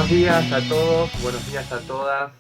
Buenos días a todos, buenos días a todas,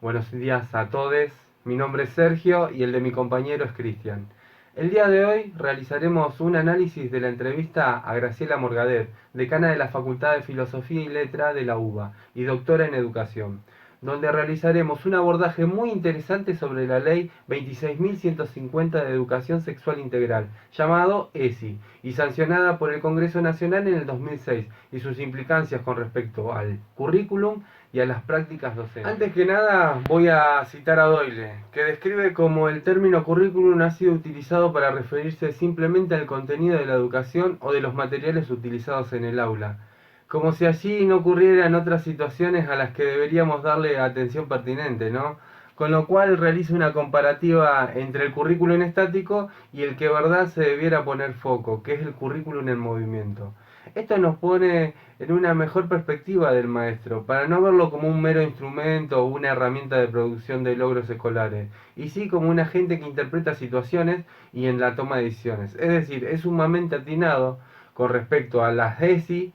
buenos días a todes. Mi nombre es Sergio y el de mi compañero es Cristian. El día de hoy realizaremos un análisis de la entrevista a Graciela Morgadet, decana de la Facultad de Filosofía y Letra de la UBA y doctora en Educación, donde realizaremos un abordaje muy interesante sobre la Ley 26.150 de Educación Sexual Integral, llamado ESI, y sancionada por el Congreso Nacional en el 2006, y sus implicancias con respecto al currículum y a las prácticas docentes. Antes que nada voy a citar a Doyle, que describe cómo el término currículum ha sido utilizado para referirse simplemente al contenido de la educación o de los materiales utilizados en el aula, como si allí no ocurrieran otras situaciones a las que deberíamos darle atención pertinente, ¿no? Con lo cual realiza una comparativa entre el currículum estático y el que de verdad se debiera poner foco, que es el currículum en movimiento. Esto nos pone en una mejor perspectiva del maestro, para no verlo como un mero instrumento o una herramienta de producción de logros escolares, y sí como un agente que interpreta situaciones y en la toma de decisiones. Es decir, es sumamente atinado con respecto a las ESI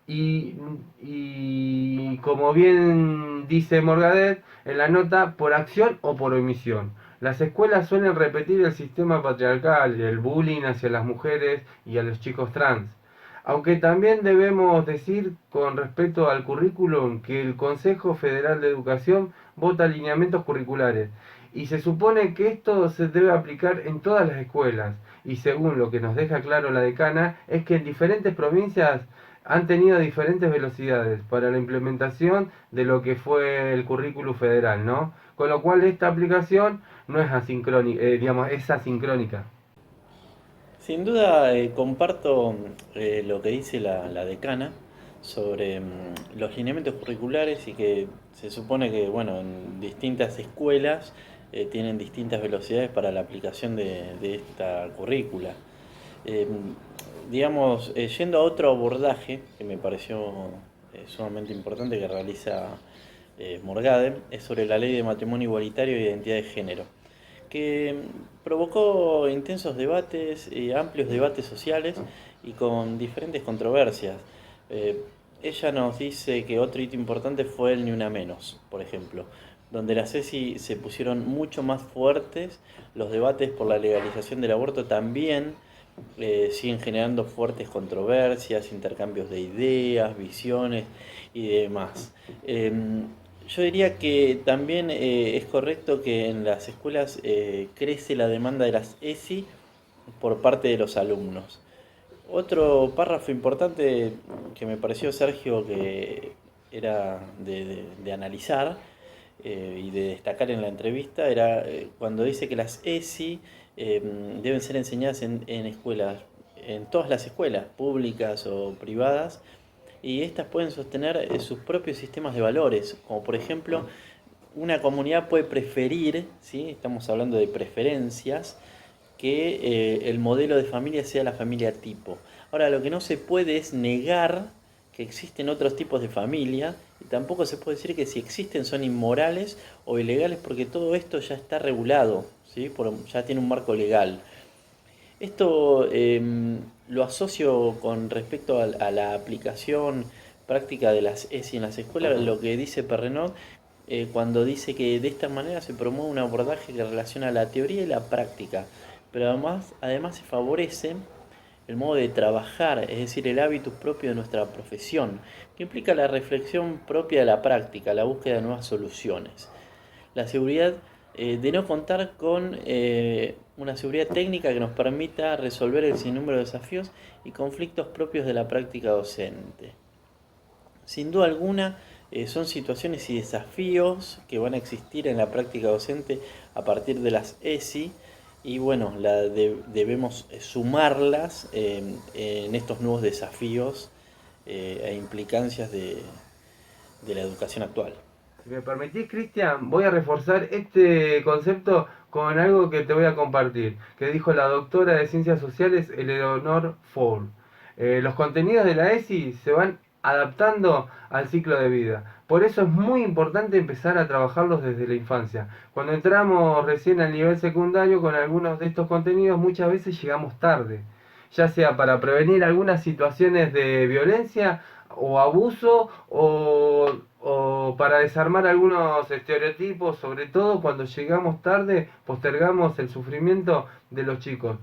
y, y como bien dice Morgadet en la nota, por acción o por omisión. Las escuelas suelen repetir el sistema patriarcal, el bullying hacia las mujeres y a los chicos trans. Aunque también debemos decir con respecto al currículum que el Consejo Federal de Educación vota lineamientos curriculares y se supone que esto se debe aplicar en todas las escuelas, y según lo que nos deja claro la decana es que en diferentes provincias han tenido diferentes velocidades para la implementación de lo que fue el currículum federal, ¿no? Con lo cual esta aplicación no es asincrónica, digamos, es asincrónica. Sin duda comparto lo que dice la decana sobre los lineamientos curriculares y que se supone que, bueno, en distintas escuelas tienen distintas velocidades para la aplicación de esta currícula. Eh, digamos, yendo a otro abordaje que me pareció sumamente importante que realiza Morgade, es sobre la ley de matrimonio igualitario e identidad de género, que provocó intensos debates, amplios debates sociales y con diferentes controversias. Eh, Ella nos dice que otro hito importante fue el Ni Una Menos, por ejemplo, donde las ESI se pusieron mucho más fuertes, los debates por la legalización del aborto también siguen generando fuertes controversias, intercambios de ideas, visiones y demás. Yo diría que también es correcto que en las escuelas crece la demanda de las ESI por parte de los alumnos. Otro párrafo importante que me pareció, Sergio, que era de analizar y de destacar en la entrevista era cuando dice que las ESI deben ser enseñadas en escuelas, en todas las escuelas, públicas o privadas, y estas pueden sostener sus propios sistemas de valores, como por ejemplo, una comunidad puede preferir, ¿sí? Estamos hablando de preferencias, que el modelo de familia sea la familia tipo. Ahora, lo que no se puede es negar que existen otros tipos de familia y tampoco se puede decir que si existen son inmorales o ilegales porque todo esto ya está regulado, ¿sí? Ya tiene un marco legal. Esto lo asocio con respecto a la aplicación práctica de las ESI en las escuelas, lo que dice Perrenot cuando dice que de esta manera se promueve un abordaje que relaciona la teoría y la práctica, pero además se favorece el modo de trabajar, es decir, el hábitus propio de nuestra profesión, que implica la reflexión propia de la práctica, la búsqueda de nuevas soluciones. La seguridad de no contar con una seguridad técnica que nos permita resolver el sinnúmero de desafíos y conflictos propios de la práctica docente. Sin duda alguna, son situaciones y desafíos que van a existir en la práctica docente a partir de las ESI y bueno, debemos sumarlas en estos nuevos desafíos e implicancias de la educación actual. Si me permitís, Cristian, voy a reforzar este concepto con algo que te voy a compartir, que dijo la doctora de Ciencias Sociales, Eleonor Fowl. Los contenidos de la ESI se van adaptando al ciclo de vida. Por eso es muy importante empezar a trabajarlos desde la infancia. Cuando entramos recién al nivel secundario con algunos de estos contenidos, muchas veces llegamos tarde, ya sea para prevenir algunas situaciones de violencia o abuso o para desarmar algunos estereotipos, sobre todo cuando llegamos tarde, postergamos el sufrimiento de los chicos.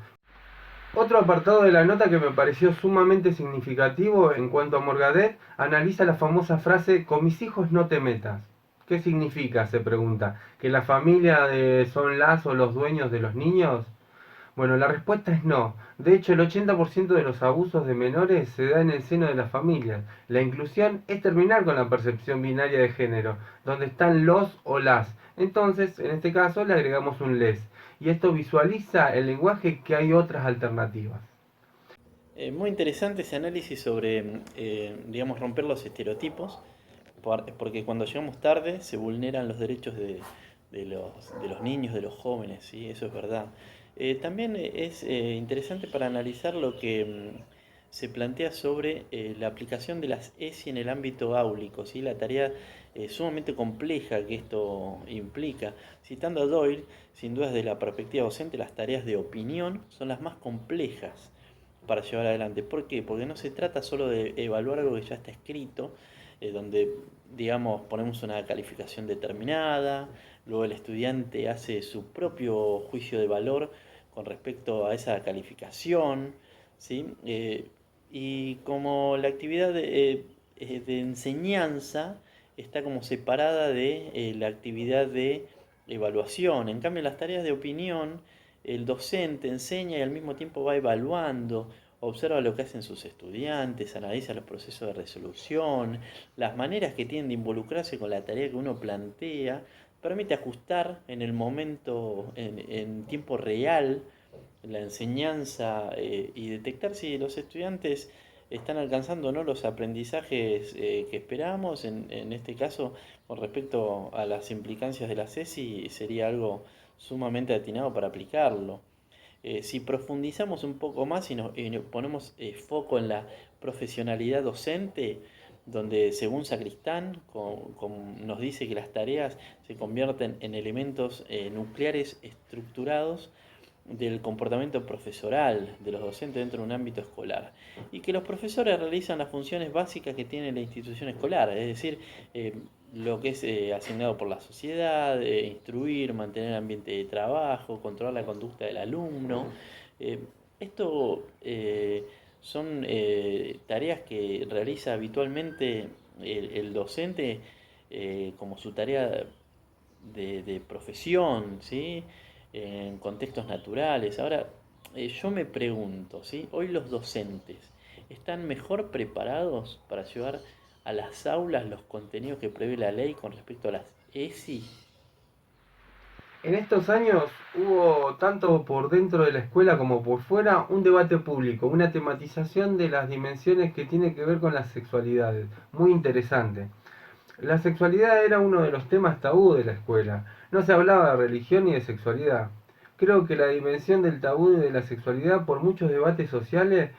Otro apartado de la nota que me pareció sumamente significativo en cuanto a Morgadet analiza la famosa frase "con mis hijos no te metas". ¿Qué significa? Se pregunta. ¿Que la familia son las o los dueños de los niños? Bueno, la respuesta es no. De hecho, el 80% de los abusos de menores se da en el seno de las familias. La inclusión es terminar con la percepción binaria de género, donde están los o las. Entonces, en este caso, le agregamos un les. Y esto visualiza el lenguaje que hay otras alternativas. Muy interesante ese análisis sobre, digamos, romper los estereotipos, porque cuando llegamos tarde se vulneran los derechos de los niños, de los jóvenes, ¿sí? Eso es verdad. También es interesante para analizar lo que se plantea sobre la aplicación de las ESI en el ámbito áulico, ¿sí? La tarea sumamente compleja que esto implica. Citando a Doyle, sin dudas desde la perspectiva docente, las tareas de opinión son las más complejas para llevar adelante. ¿Por qué? Porque no se trata solo de evaluar algo que ya está escrito, donde, digamos, ponemos una calificación determinada, luego el estudiante hace su propio juicio de valor con respecto a esa calificación, ¿sí? Y como la actividad de enseñanza está como separada de la actividad de evaluación. En cambio, las tareas de opinión, el docente enseña y al mismo tiempo va evaluando, observa lo que hacen sus estudiantes, analiza los procesos de resolución, las maneras que tienen de involucrarse con la tarea que uno plantea, permite ajustar en el momento, en tiempo real, la enseñanza y detectar si los estudiantes están alcanzando o no los aprendizajes que esperamos. En este caso, con respecto a las implicancias de la CESI, sería algo sumamente atinado para aplicarlo. Si profundizamos un poco más y nos ponemos foco en la profesionalidad docente, donde según Sacristán nos dice que las tareas se convierten en elementos nucleares estructurados del comportamiento profesoral de los docentes dentro de un ámbito escolar, y que los profesores realizan las funciones básicas que tiene la institución escolar, es decir, lo que es asignado por la sociedad, instruir, mantener el ambiente de trabajo, controlar la conducta del alumno. Esto son tareas que realiza habitualmente el docente como su tarea de profesión, ¿sí? En contextos naturales. Ahora, yo me pregunto, ¿sí? Hoy los docentes están mejor preparados para llevar a las aulas los contenidos que prevé la ley con respecto a las ESI. En estos años hubo, tanto por dentro de la escuela como por fuera, un debate público, una tematización de las dimensiones que tiene que ver con las sexualidades. Muy interesante. La sexualidad era uno de los temas tabú de la escuela. No se hablaba de religión ni de sexualidad. Creo que la dimensión del tabú de la sexualidad, por muchos debates sociales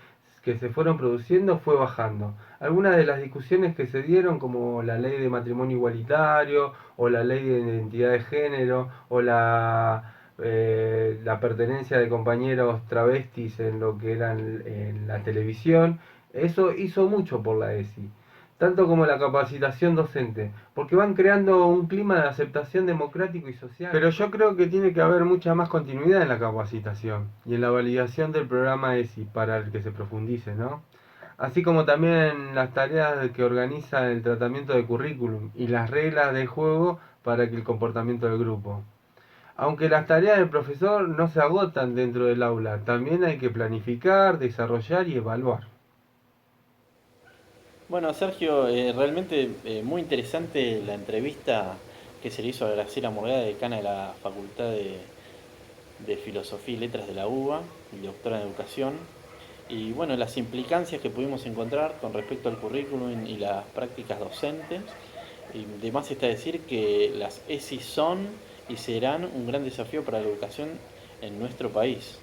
que se fueron produciendo, fue bajando. Algunas de las discusiones que se dieron, como la ley de matrimonio igualitario, o la ley de identidad de género, o la pertenencia de compañeros travestis en lo que eran en la televisión, eso hizo mucho por la ESI, tanto como la capacitación docente, porque van creando un clima de aceptación democrático y social. Pero yo creo que tiene que haber mucha más continuidad en la capacitación y en la validación del programa ESI para el que se profundice, ¿no? Así como también las tareas que organiza el tratamiento de currículum y las reglas de juego para que el comportamiento del grupo. Aunque las tareas del profesor no se agotan dentro del aula, también hay que planificar, desarrollar y evaluar. Bueno, Sergio, realmente muy interesante la entrevista que se le hizo a Graciela Morgada, decana de la Facultad de Filosofía y Letras de la UBA y doctora en Educación. Y bueno, las implicancias que pudimos encontrar con respecto al currículum y las prácticas docentes. Y además está decir que las ESI son y serán un gran desafío para la educación en nuestro país.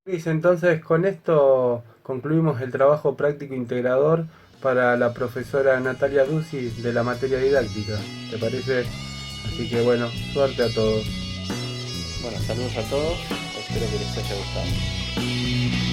Luis, entonces con esto concluimos el trabajo práctico integrador para la profesora Natalia Duzzi de la materia didáctica. ¿Te parece? Así que bueno, suerte a todos. Bueno, saludos a todos, espero que les haya gustado.